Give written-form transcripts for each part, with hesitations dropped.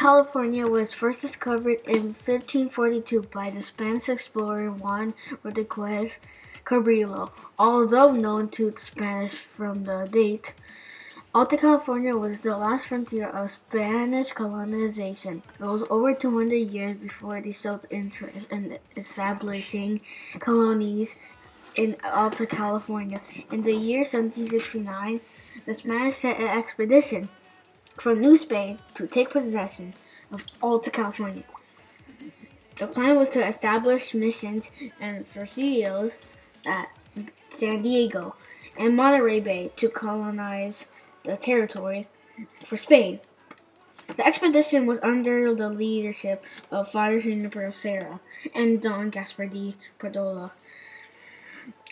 California was first discovered in 1542 by the Spanish explorer Juan Rodriguez Cabrillo. Although known to the Spanish from the date, Alta California was the last frontier of Spanish colonization. It was over 200 years before they showed interest in establishing colonies in Alta California. In the year 1769, the Spanish sent an expedition from New Spain to take possession of Alta California. The plan was to establish missions and presidios at San Diego and Monterey Bay to colonize the territory for Spain. The expedition was under the leadership of Father Junipero Serra and Don Gaspar de Perdola.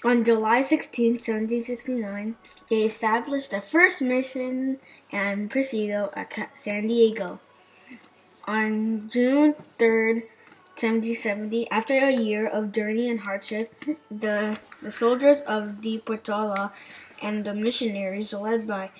On July 16, 1769, they established the first mission and presidio at San Diego. On June 3, 1770, after a year of journey and hardship, the soldiers of de Portola and the missionaries led by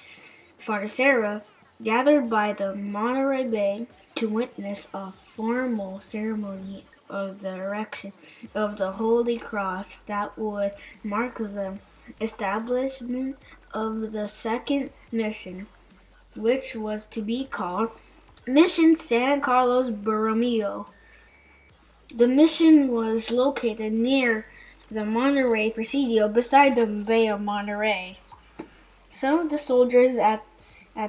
Father Serra gathered by the Monterey Bay to witness a formal ceremony of the erection of the Holy Cross that would mark the establishment of the second mission, which was to be called Mission San Carlos Borromeo. The mission was located near the Monterey Presidio beside the Bay of Monterey. Some of the soldiers at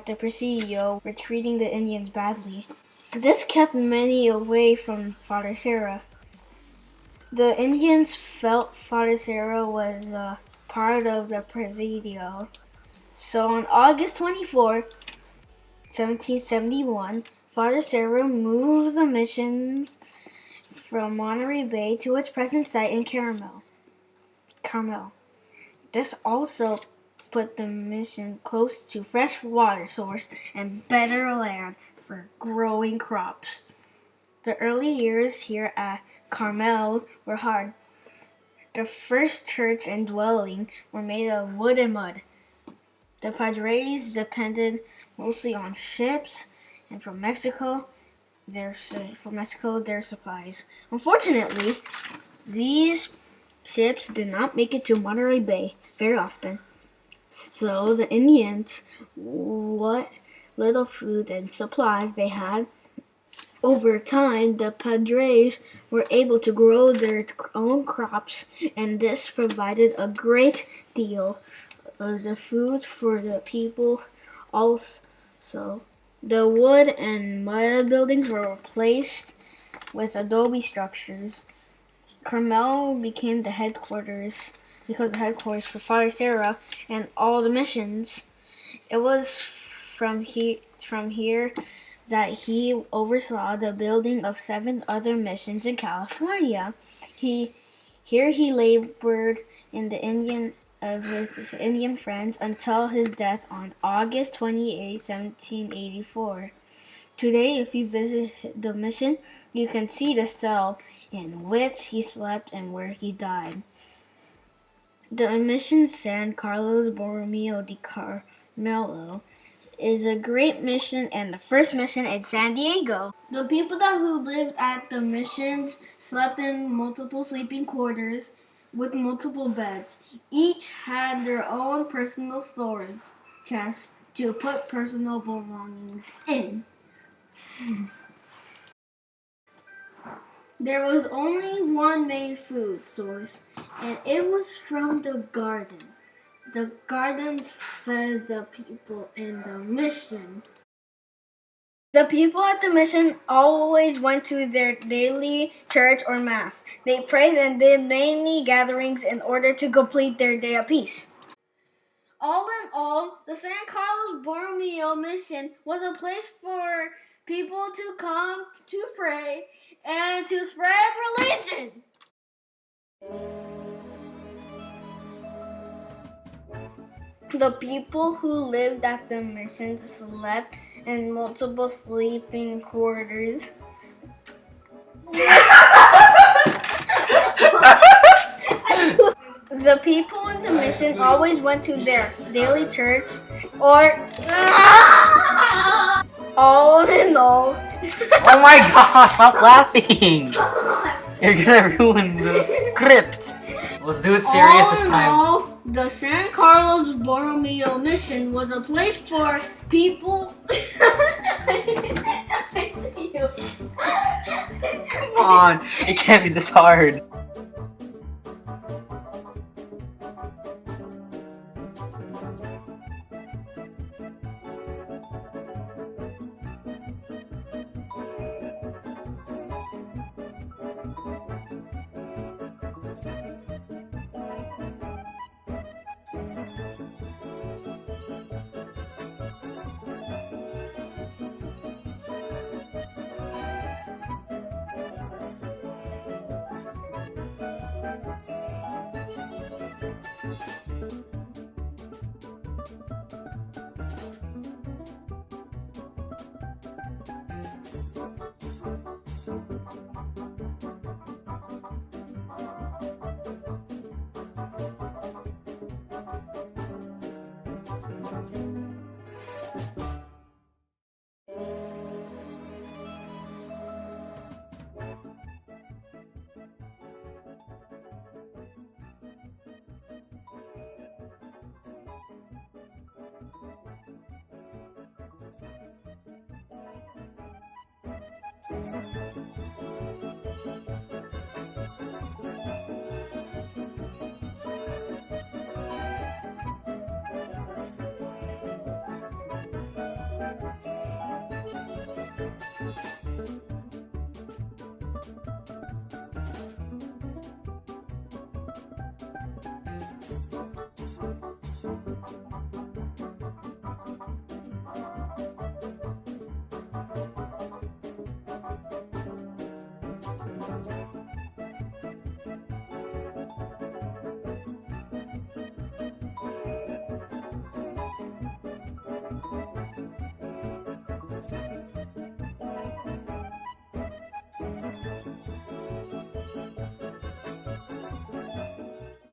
the Presidio were treating the Indians badly. This kept many away from Father Serra. The Indians felt Father Serra was part of the Presidio. So on August 24, 1771, Father Serra moved the missions from Monterey Bay to its present site in Carmel. This also put the mission close to fresh water source and better land for growing crops. The early years here at Carmel were hard. The first church and dwelling were made of wood and mud. The Padres depended mostly on ships and from Mexico their supplies. Unfortunately, these ships did not make it to Monterey Bay very often. So the Indians, what little food and supplies they had, over time the Padres were able to grow their own crops, and this provided a great deal of the food for the people. Also, the wood and mud buildings were replaced with adobe structures. Carmel became the headquarters for Father Serra and all the missions. It was from here that he oversaw the building of 7 other missions in California. He labored in the his Indian friends until his death on August 28, 1784. Today, if you visit the mission, you can see the cell in which he slept and where he died. The mission San Carlos Borromeo de Carmelo is a great mission and the first mission in San Diego. The people who lived at the missions slept in multiple sleeping quarters with multiple beds. Each had their own personal storage chest to put personal belongings in. There was only one main food source, and it was from the garden. The garden fed the people in the mission. The people at the mission always went to their daily church or mass. They prayed and did many gatherings in order to complete their day of peace. All in all, the San Carlos Borromeo mission was a place for people to come to pray and to spread religion. The people who lived at the mission slept in multiple sleeping quarters. The people in the mission always went to their daily church or All in all. Oh my gosh, stop laughing! You're gonna ruin the script. Let's do it serious this time. All in all, the San Carlos Borromeo mission was a place for people. Come on, it can't be this hard.